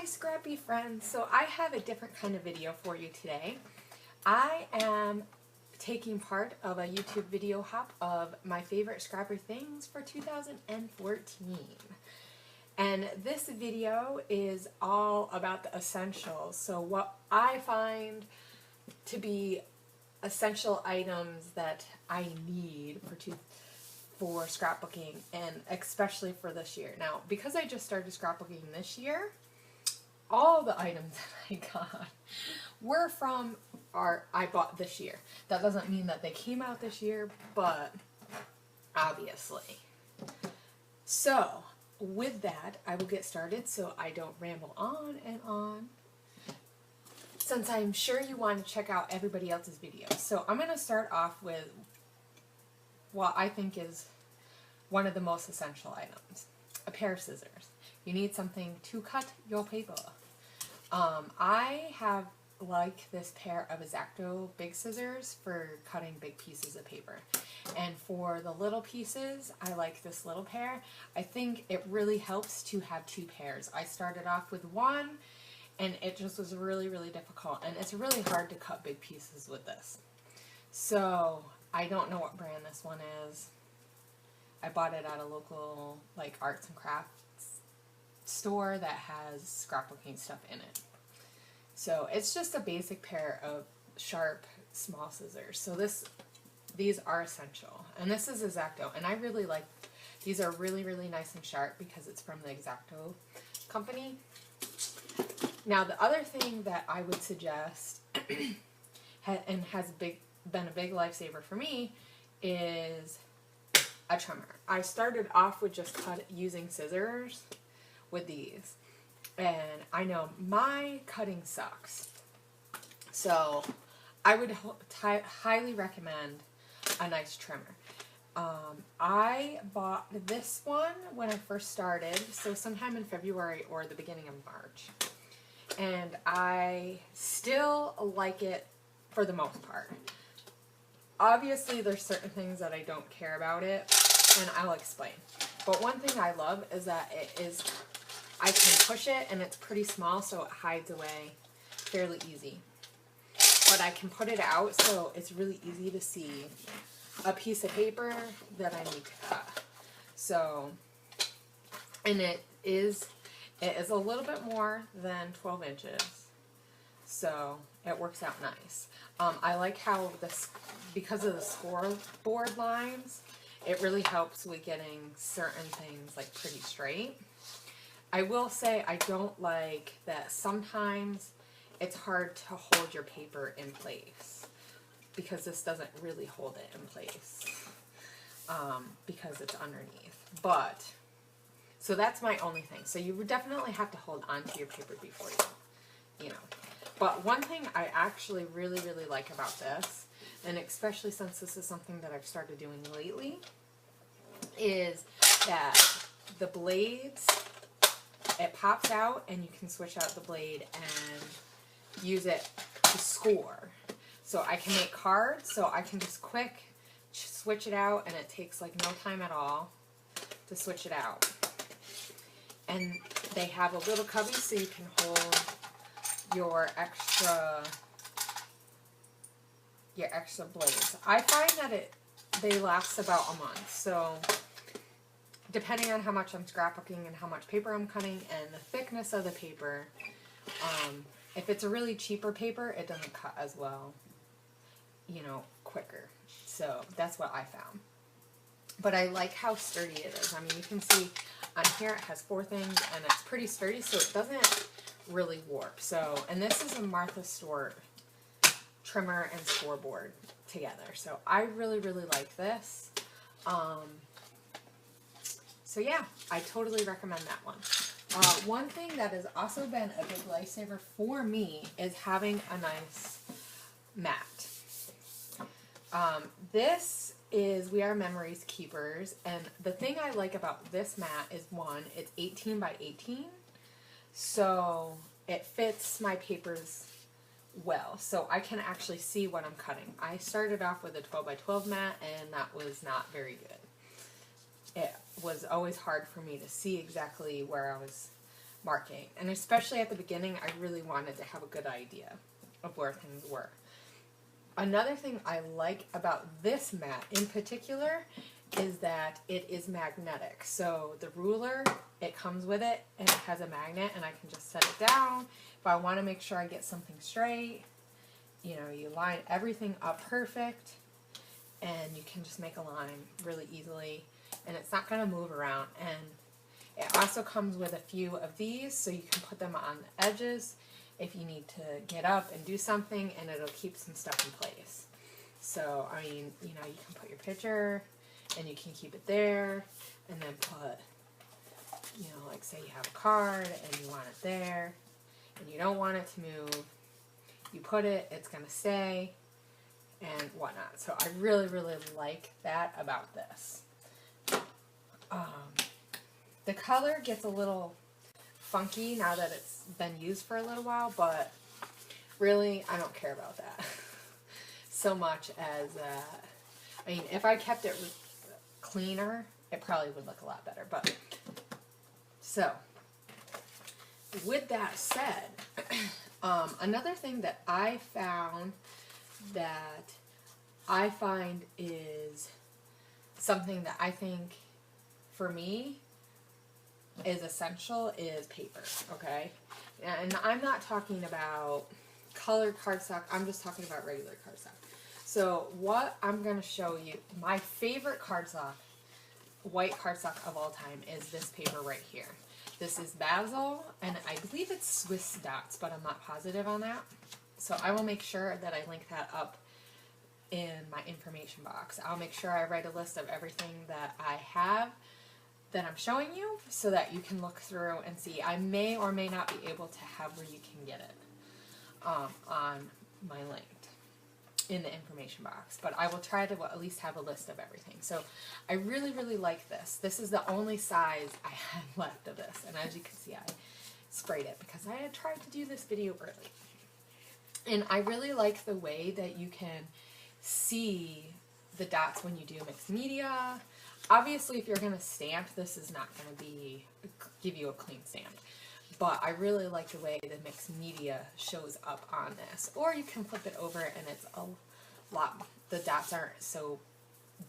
Hi scrappy friends, so I have a different kind of video for you today. I am taking part of a YouTube video hop of my favorite scrapper things for 2014. And this video is all about the essentials, so what I find to be essential items that I need for scrapbooking, and especially for this year. Now, because I just started scrapbooking this year, all the items that I got were from I bought this year. That doesn't mean that they came out this year, but obviously. So, with that, I will get started so I don't ramble on and on, since I'm sure you want to check out everybody else's videos. So I'm going to start off with what I think is one of the most essential items. A pair of scissors. You need something to cut your paper. I have this pair of X-Acto big scissors for cutting big pieces of paper. And for the little pieces, I like this little pair. I think it really helps to have two pairs. I started off with one, and it just was really, really difficult. And it's really hard to cut big pieces with this. So, I don't know what brand this one is. I bought it at a local arts and crafts store that has scrapbooking stuff in it. So it's just a basic pair of sharp small scissors. So these are essential, and this is X-Acto, and I really like these. Are really, really nice and sharp because it's from the X-Acto company. Now the other thing that I would suggest and has been a big lifesaver for me is a trimmer. I started off with just using scissors with these, and I know my cutting sucks, so I would highly recommend a nice trimmer. I bought this one when I first started, so sometime in February or the beginning of March, and I still like it for the most part. Obviously there's certain things that I don't care about it, and I'll explain. But one thing I love is that I can push it, and it's pretty small, so it hides away fairly easy. But I can put it out, so it's really easy to see a piece of paper that I need to cut. So, and it is a little bit more than 12 inches, so it works out nice. I like how because of the scoreboard lines, it really helps with getting certain things pretty straight. I will say I don't like that sometimes it's hard to hold your paper in place, because this doesn't really hold it in place because it's underneath. But, so that's my only thing. So you would definitely have to hold onto your paper before you know. But one thing I actually really, really like about this, and especially since this is something that I've started doing lately, is that the blades, it pops out and you can switch out the blade and use it to score. So I can make cards, so I can just quick switch it out, and it takes no time at all to switch it out. And they have a little cubby so you can hold your extra blades. I find that they last about a month, so depending on how much I'm scrapbooking and how much paper I'm cutting and the thickness of the paper, if it's a really cheaper paper, it doesn't cut as well, quicker. So that's what I found. But I like how sturdy it is. I mean, you can see on here it has 4 things, and it's pretty sturdy, so it doesn't really warp. So, and this is a Martha Stewart trimmer and scoreboard together. So I really, really like this. So yeah, I totally recommend that one. One thing that has also been a big lifesaver for me is having a nice mat. This is We Are Memories Keepers, and the thing I like about this mat is, one, it's 18 by 18, so it fits my papers well, so I can actually see what I'm cutting. I started off with a 12 by 12 mat, and that was not very good. It was always hard for me to see exactly where I was marking. And especially at the beginning, I really wanted to have a good idea of where things were. Another thing I like about this mat in particular is that it is magnetic. So the ruler, it comes with it, and it has a magnet, and I can just set it down. If I want to make sure I get something straight, you know, you line everything up perfect, and you can just make a line really easily, and it's not going to move around. And it also comes with a few of these, so you can put them on the edges if you need to get up and do something, and it'll keep some stuff in place. So, I mean, you know, you can put your picture, and you can keep it there, and then put, you know, like say you have a card, and you want it there, and you don't want it to move, you put it, it's going to stay, and whatnot. So I really, really like that about this. The color gets a little funky now that it's been used for a little while, but really, I don't care about that so much as, I mean, if I kept it cleaner, it probably would look a lot better. But, so, with that said, another thing that I found that I find is something that I think, for me, is essential is paper, okay? And I'm not talking about colored cardstock, I'm just talking about regular cardstock. So what I'm going to show you, my favorite cardstock, white cardstock of all time, is this paper right here. This is Basil, and I believe it's Swiss Dots, but I'm not positive on that. So I will make sure that I link that up in my information box. I'll make sure I write a list of everything that I have that I'm showing you so that you can look through and see. I may or may not be able to have where you can get it on my link in the information box, but I will try to at least have a list of everything. So I really, really like this. This is the only size I have left of this, and as you can see, I sprayed it because I had tried to do this video early. And I really like the way that you can see the dots when you do mixed media. Obviously, if you're going to stamp, this is not going to give you a clean stamp. But I really like the way the mixed media shows up on this. Or you can flip it over and it's a lot, the dots aren't so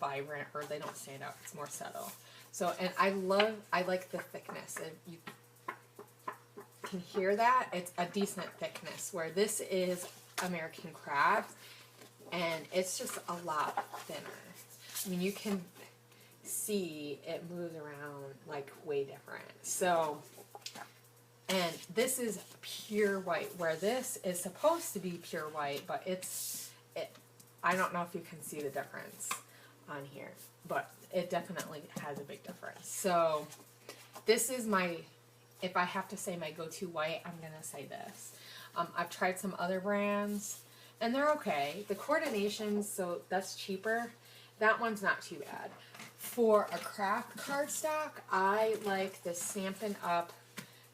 vibrant or they don't stand out. It's more subtle. So, and I like the thickness. And you can hear that. It's a decent thickness, where this is American Craft and it's just a lot thinner. I mean, you can see it moves around like way different. So, and this is pure white, where this is supposed to be pure white, but I don't know if you can see the difference on here, but it definitely has a big difference. So this is my, if I have to say my go-to white, I'm gonna say this. I've tried some other brands and they're okay. The coordinations, so that's cheaper. That one's not too bad. For a craft cardstock, I like the Stampin' Up!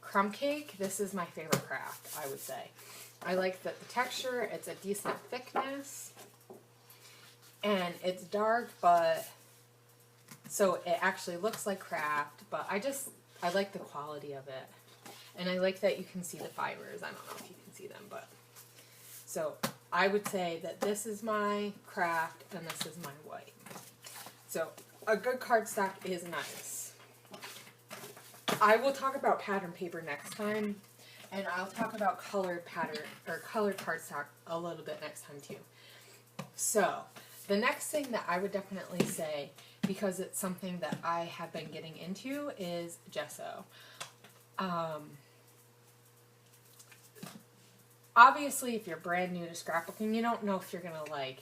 Crumb Cake. This is my favorite craft, I would say. I like the texture. It's a decent thickness. And it's dark, but so it actually looks like craft, but I like the quality of it. And I like that you can see the fibers. I don't know if you can see them, but so I would say that this is my craft and this is my white. So a good cardstock is nice. I will talk about pattern paper next time, and I'll talk about colored pattern or colored cardstock a little bit next time too. So the next thing that I would definitely say, because it's something that I have been getting into, is gesso. Obviously, if you're brand new to scrapbooking, you don't know if you're gonna like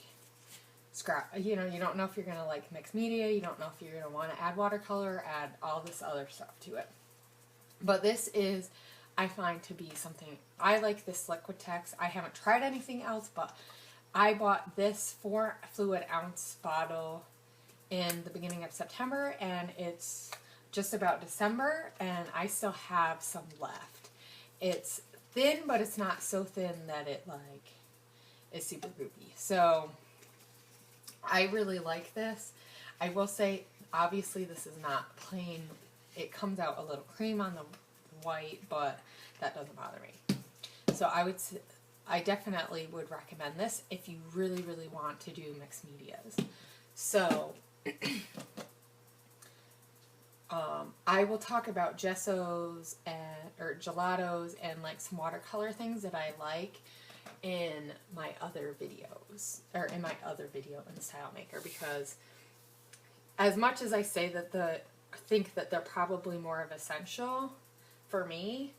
you don't know if you're gonna like mixed media. You don't know if you're gonna want to add watercolor, add all this other stuff to it. But this is, I find, to be something, I like this Liquitex. I haven't tried anything else, but I bought this 4 fluid ounce bottle in the beginning of September, and it's just about December, and I still have some left. It's thin, but it's not so thin that it like is super goopy. So I really like this. I will say, obviously, this is not plain. It comes out a little cream on the white, but that doesn't bother me. So I definitely would recommend this if you really, really want to do mixed medias. So I will talk about gessos or gelatos and like some watercolor things that I like in my other videos, or in my other video in Style Maker, because as much as I say that think that they're probably more of essential for me,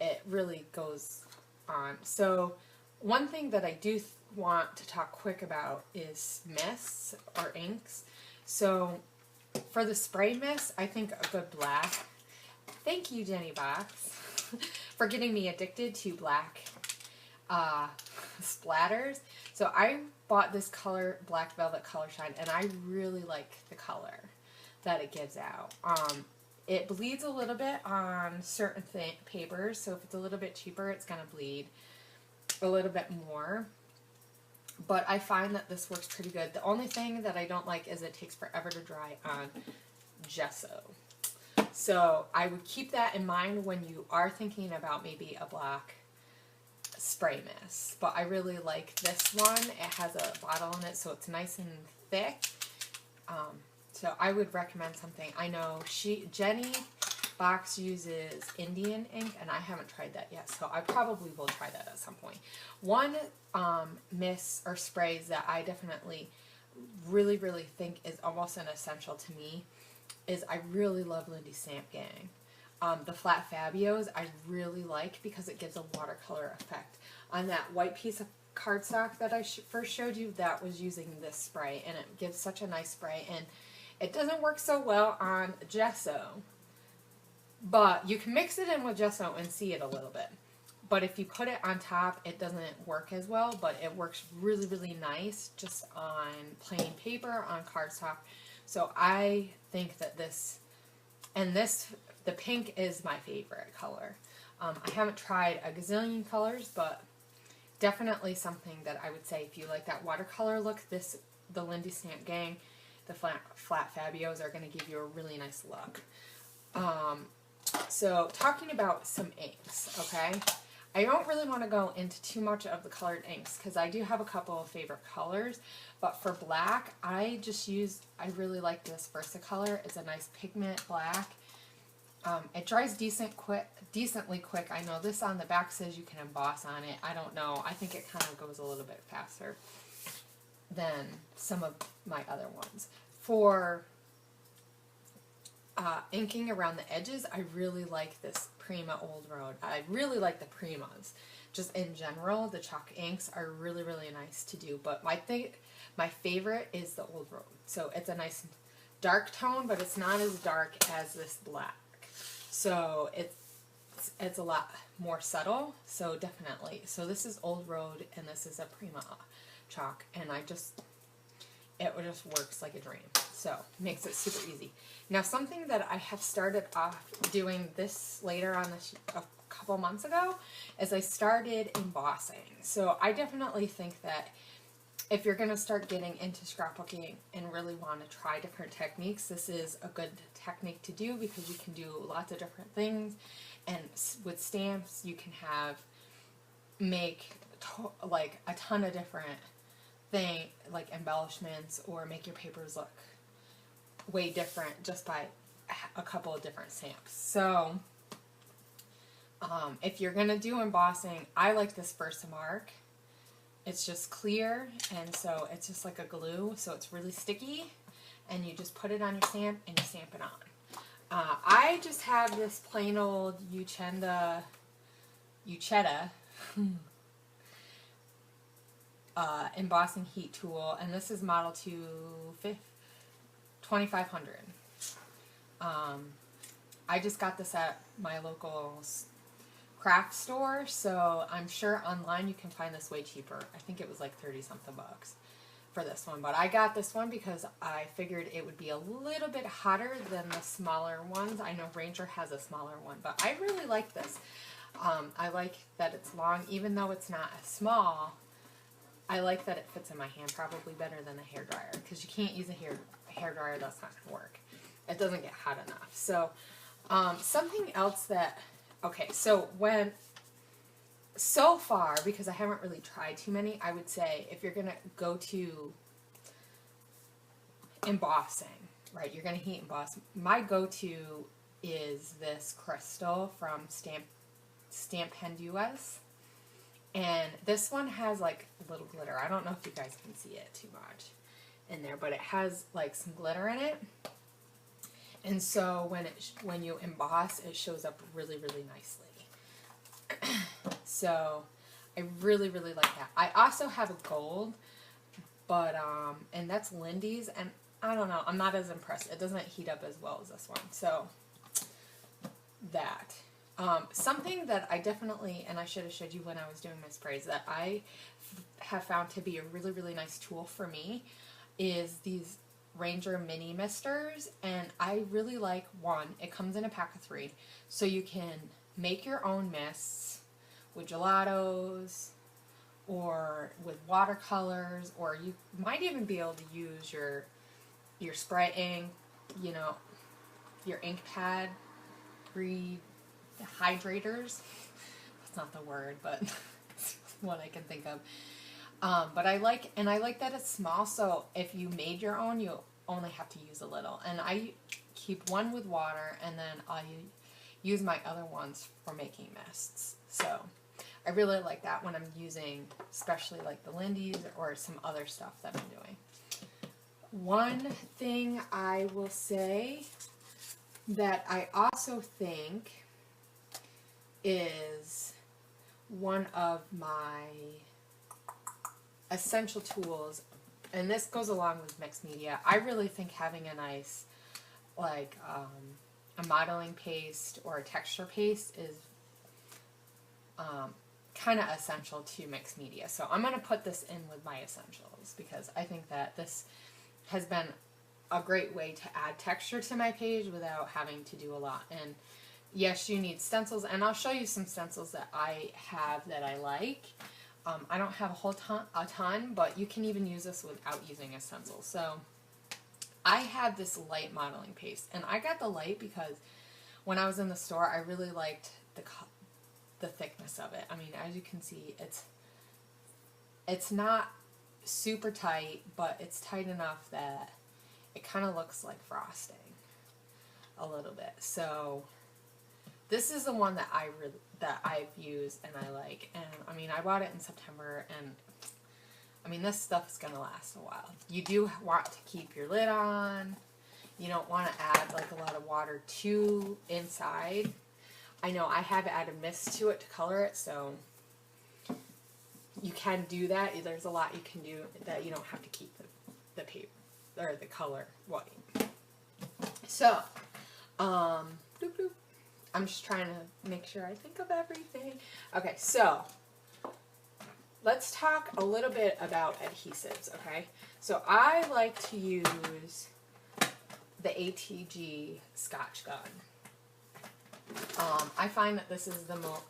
it really goes on. So one thing that I do want to talk quick about is mists or inks. So for the spray mist, I think a good black. Thank you, Jenny Box, for getting me addicted to black splatters. So I bought this color, Black Velvet Color Shine, and I really like the color that it gives out. It bleeds a little bit on certain papers, so if it's a little bit cheaper, it's going to bleed a little bit more. But I find that this works pretty good. The only thing that I don't like is it takes forever to dry on gesso. So I would keep that in mind when you are thinking about maybe a black spray mist. But I really like this one. It has a bottle in it, so it's nice and thick. So I would recommend something. I know Jenny Box uses Indian ink, and I haven't tried that yet, so I probably will try that at some point. One mist or sprays that I definitely really, really think is almost an essential to me is I really love Lindy Stamp Gang. The Flat Fabios I really like because it gives a watercolor effect. On that white piece of cardstock that I first showed you, that was using this spray, and it gives such a nice spray, and it doesn't work so well on gesso, but you can mix it in with gesso and see it a little bit. But if you put it on top, it doesn't work as well, but it works really, really nice just on plain paper, on cardstock. So I think that the pink is my favorite color. I haven't tried a gazillion colors, but definitely something that I would say if you like that watercolor look, the Lindy Stamp Gang, the Flat Fabios are going to give you a really nice look. So talking about some inks, okay? I don't really want to go into too much of the colored inks because I do have a couple of favorite colors, but for black, I really like this Versacolor. It's a nice pigment black. It dries decently quick. I know this on the back says you can emboss on it. I don't know. I think it kind of goes a little bit faster than some of my other ones. For inking around the edges, I really like this Prima Old Road. I really like the Primas. Just in general, the chalk inks are really, really nice to do. But my favorite is the Old Road. So it's a nice dark tone, but it's not as dark as this black. So it's a lot more subtle. So definitely. So this is Old Road, and this is a Prima chalk, and it just works like a dream. So makes it super easy. Now something that I have started off doing this later on this a couple months ago is I started embossing. So I definitely think that if you're going to start getting into scrapbooking and really want to try different techniques, this is a good technique to do because you can do lots of different things, and with stamps you can make like a ton of different like embellishments, or make your papers look way different just by a couple of different stamps. So if you're gonna do embossing, I like this Versamark. It's just clear, and so it's just like a glue, so it's really sticky, and you just put it on your stamp and you stamp it on. I just have this plain old Uchetta embossing heat tool, and this is model 2500. I just got this at my local craft store, so I'm sure online you can find this way cheaper. I think it was like 30 something bucks for this one, but I got this one because I figured it would be a little bit hotter than the smaller ones. I know Ranger has a smaller one, but I really like this. I like that it's long, even though it's not as small. I like that it fits in my hand probably better than a hairdryer, because you can't use a hairdryer, that's not going to work. It doesn't get hot enough. So Something else that, okay, so far, because I haven't really tried too many, I would say if you're going to go to embossing, right, you're going to heat emboss, my go-to is this crystal from Stamp Pen US. And this one has like a little glitter. I don't know if you guys can see it too much in there, but it has like some glitter in it. And so when you emboss, it shows up really, really nicely. So I really, really like that. I also have a gold, but and that's Lindy's, and I don't know, I'm not as impressed. It doesn't heat up as well as this one. So that. Something that I definitely, and I should have showed you when I was doing my sprays, that I have found to be a really, really nice tool for me is these Ranger mini misters. And I really like one. It comes in a pack of 3. So you can make your own mists with gelatos or with watercolors, or you might even be able to use your spray ink, you know, your ink pad, hydrators. That's not the word, but it's what I can think of. But I like that it's small, so if you made your own, you only have to use a little. And I keep one with water, and then I use my other ones for making mists. So I really like that when I'm using, especially like the Lindy's or some other stuff that I'm doing. One thing I will say that I also think is one of my essential tools, and this goes along with mixed media. I really think having a nice, like, a modeling paste or a texture paste is kind of essential to mixed media. So I'm going to put this in with my essentials because I think that this has been a great way to add texture to my page without having to do a lot. And yes, you need stencils, and I'll show you some stencils that I have that I like. I don't have a ton, but you can even use this without using a stencil. So I have this light modeling paste, and I got the light because when I was in the store, I really liked the thickness of it. I mean, as you can see, it's not super tight, but it's tight enough that it kind of looks like frosting a little bit. So this is the one that I've used and I like. And I mean, I bought it in September, and I mean, this stuff is gonna last a while. You do want to keep your lid on. You don't want to add like a lot of water to inside. I know I have added mist to it to color it, so you can do that. There's a lot you can do that you don't have to keep the paper or the color white. So, I'm just trying to make sure I think of everything. Okay, so let's talk a little bit about adhesives, okay? So I like to use the ATG Scotch Gun. I find that this is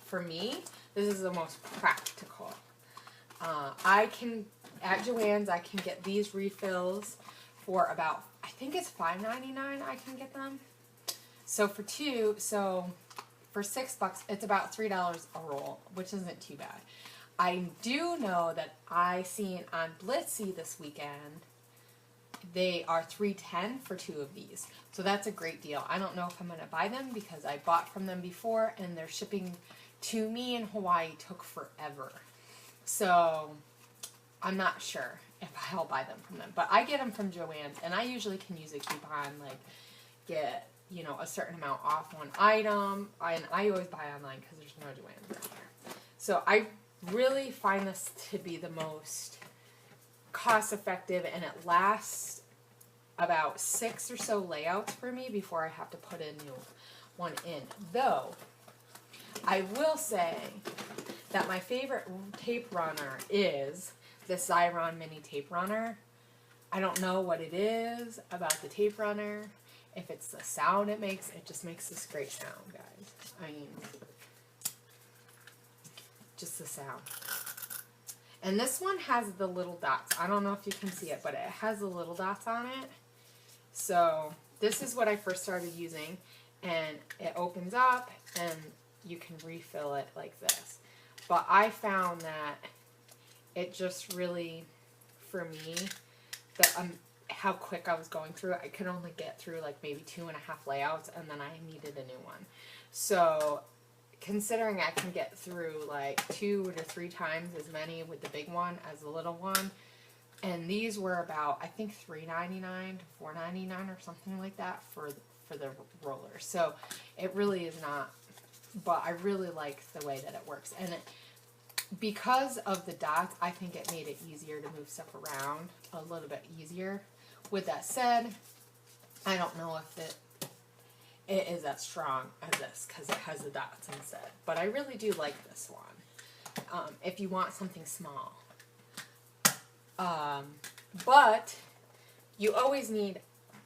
for me, this is the most practical. I can, at Joann's, I can get these refills for about, I think it's $5.99 I can get them. So for for $6, it's about $3 a roll, which isn't too bad. I do know that I seen on Blitsy this weekend, they are $3.10 for 2 of these. So that's a great deal. I don't know if I'm going to buy them because I bought from them before, and their shipping to me in Hawaii took forever. So I'm not sure if I'll buy them from them. But I get them from Joann's, and I usually can use a coupon, like get, you know, a certain amount off one item. And I always buy online because there's no Joann's around here. So I really find this to be the most cost effective, and it lasts about 6 or so layouts for me before I have to put a new one in. Though, I will say that my favorite tape runner is the Xyron Mini Tape Runner. I don't know what it is about the tape runner. If it's the sound it makes, it just makes this great sound, guys. I mean, just the sound. And this one has the little dots. I don't know if you can see it, but it has the little dots on it. So this is what I first started using. and it opens up and you can refill it like this. But I found that it just really, for me, that how quick I was going through it, I could only get through like maybe 2.5 layouts, and then I needed a new one. So considering I can get through like 2 to 3 times as many with the big one as the little one, and these were about, I think, $3.99 to $4.99 or something like that for the roller. So it really is not, but I really like the way that it works. And because of the dots, I think it made it easier to move stuff around a little bit easier. With that said, I don't know if it is as strong as this because it has the dots instead. But I really do like this one if you want something small. But you always need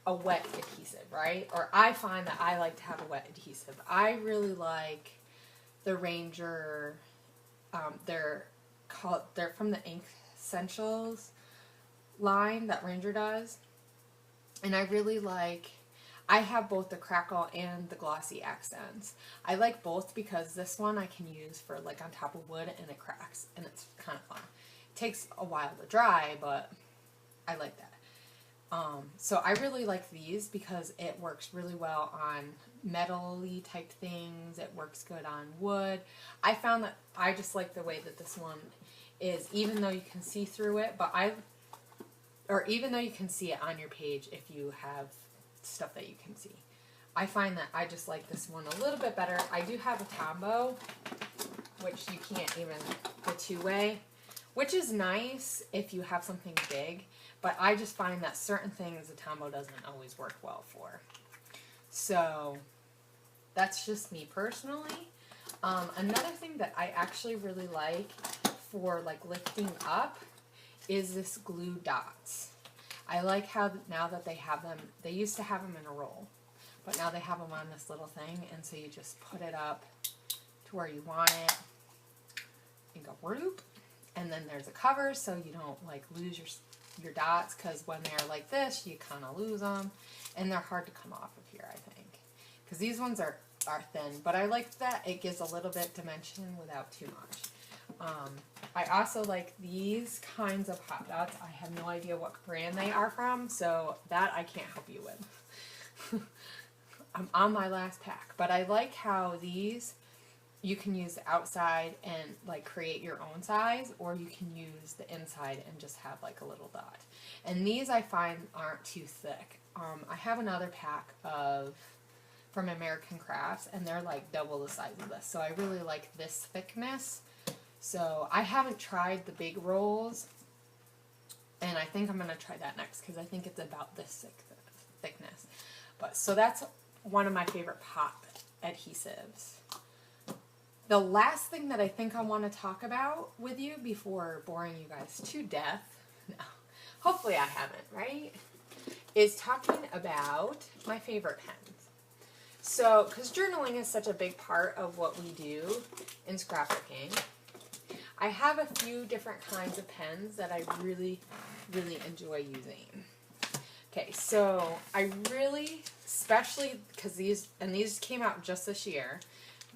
a wet adhesive, right? Or I find that I like to have a wet adhesive. I really like the Ranger, they're from the Ink Essentials line that Ranger does. And I really like, I have both the crackle and the glossy accents. I like both because this one I can use for like on top of wood and it cracks and it's kind of fun. It takes a while to dry, but I like that. So I really like these because it works really well on metal-y type things. It works good on wood. I found that I just like the way that this one is, even though you can see through it, or even though you can see it on your page if you have stuff that you can see. I find that I just like this one a little bit better. I do have a Tombow, which you can't even, the 2-way, which is nice if you have something big. But I just find that certain things the Tombow doesn't always work well for. So that's just me personally. Another thing that I actually really like for like lifting up is this glue dots. I like how now that they have them, they used to have them in a roll, but now they have them on this little thing, and so you just put it up to where you want it and go whoop, and then there's a cover so you don't like lose your dots, because when they're like this you kind of lose them and they're hard to come off of here, I think, because these ones are thin, but I like that it gives a little bit dimension without too much. I also like these kinds of hot dots. I have no idea what brand they are from, so that I can't help you with. I'm on my last pack, but I like how these, you can use the outside and like create your own size, or you can use the inside and just have like a little dot. And these I find aren't too thick. I have another pack from American Crafts, and they're like double the size of this. So I really like this thickness. So I haven't tried the big rolls, and I think I'm going to try that next because I think it's about this thickness. But so that's one of my favorite pop adhesives. The last thing that I think I want to talk about with you before boring you guys to death, no, hopefully I haven't, right, is talking about my favorite pens. So, because journaling is such a big part of what we do in scrapbooking, I have a few different kinds of pens that I really, really enjoy using. Okay, so I really, especially because these came out just this year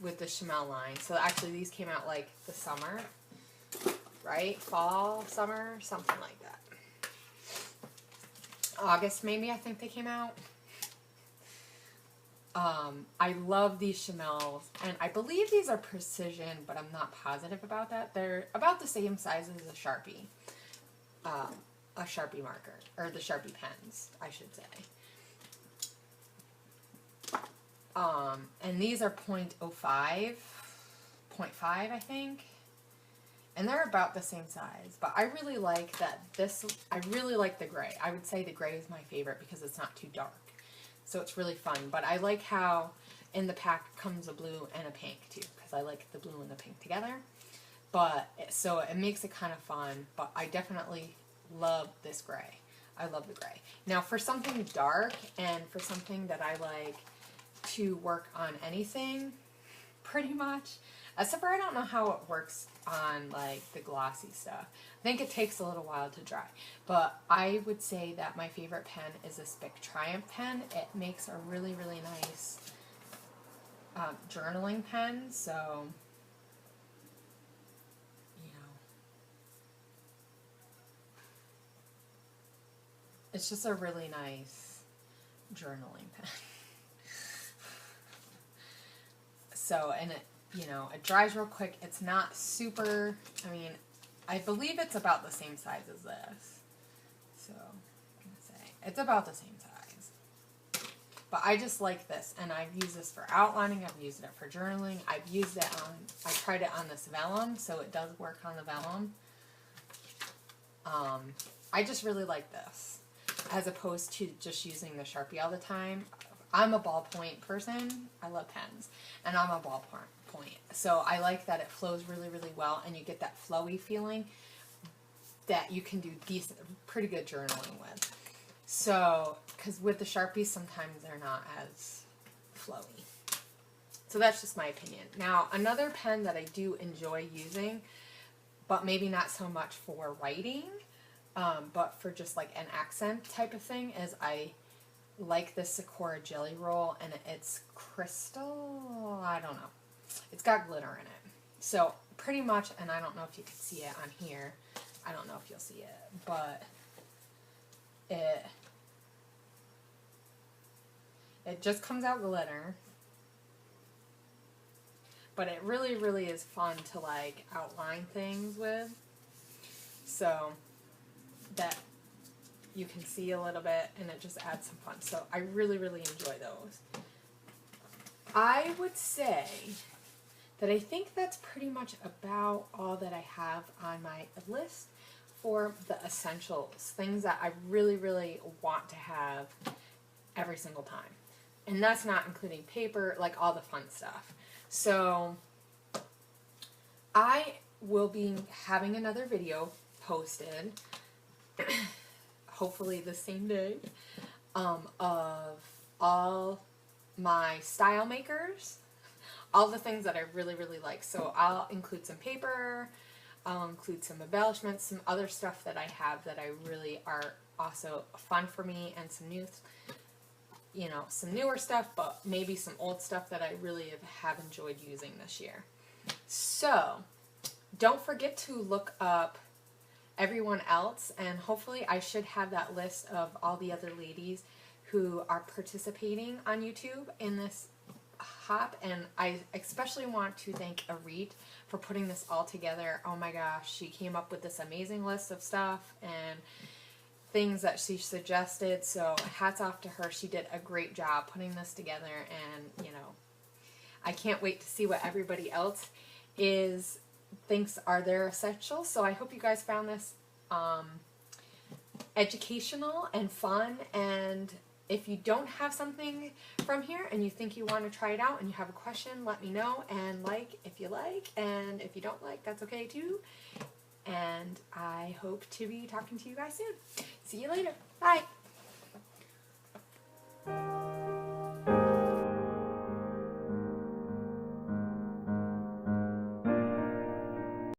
with the Chamel line. So actually these came out like the summer, right? Fall, summer, something like that. August maybe, I think they came out. I love these Chamels, and I believe these are precision, but I'm not positive about that. They're about the same size as a Sharpie marker, or the Sharpie pens, I should say. And these are 0.05, 0.5, I think. And they're about the same size. But I really like that I really like the gray. I would say the gray is my favorite because it's not too dark. So it's really fun. But I like how in the pack comes a blue and a pink too, because I like the blue and the pink together. But so it makes it kind of fun. But I definitely love this gray. I love the gray. Now for something dark and for something that I like to work on anything, pretty much, except for I don't know how it works on like the glossy stuff. I think it takes a little while to dry, but I would say that my favorite pen is this Bic Triumph pen. It makes a really, really nice journaling pen, so, you know, it's just a really nice journaling pen. So, and it, you know, it dries real quick. It's not super, I mean, I believe it's about the same size as this. So, I'm going to say, it's about the same size. But I just like this, and I've used this for outlining, I've used it for journaling, I've used it on, I tried it on this vellum, so it does work on the vellum. I just really like this, as opposed to just using the Sharpie all the time. I'm a ballpoint person. I love pens, and I'm a ballpoint. So I like that it flows really, really well, and you get that flowy feeling that you can do decent, pretty good journaling with. So, because with the Sharpies, sometimes they're not as flowy. So that's just my opinion. Now, another pen that I do enjoy using, but maybe not so much for writing, but for just like an accent type of thing, is I like this Sakura Jelly Roll, and it's crystal, I don't know. It's got glitter in it. So pretty much, and I don't know if you can see it on here. I don't know if you'll see it, but it just comes out glitter. But it really, really is fun to like outline things with. So that you can see a little bit, and it just adds some fun. So I really, really enjoy those. I would say that I think that's pretty much about all that I have on my list for the essentials, things that I really, really want to have every single time. And that's not including paper, like all the fun stuff. So I will be having another video posted hopefully the same day, of all my style makers, all the things that I really, really like. So I'll include some paper, I'll include some embellishments, some other stuff that I have that I really are also fun for me, and some new, you know, some newer stuff, but maybe some old stuff that I really have enjoyed using this year. So don't forget to look up everyone else, and hopefully I should have that list of all the other ladies who are participating on YouTube in this hop, and I especially want to thank Irit for putting this all together. Oh my gosh, she came up with this amazing list of stuff and things that she suggested, so hats off to her. She did a great job putting this together, and you know, I can't wait to see what everybody else thinks are their essentials. So I hope you guys found this educational and fun, and if you don't have something from here and you think you want to try it out and you have a question, let me know, and like if you like, and if you don't like, that's okay too. And I hope to be talking to you guys soon. See you later. Bye.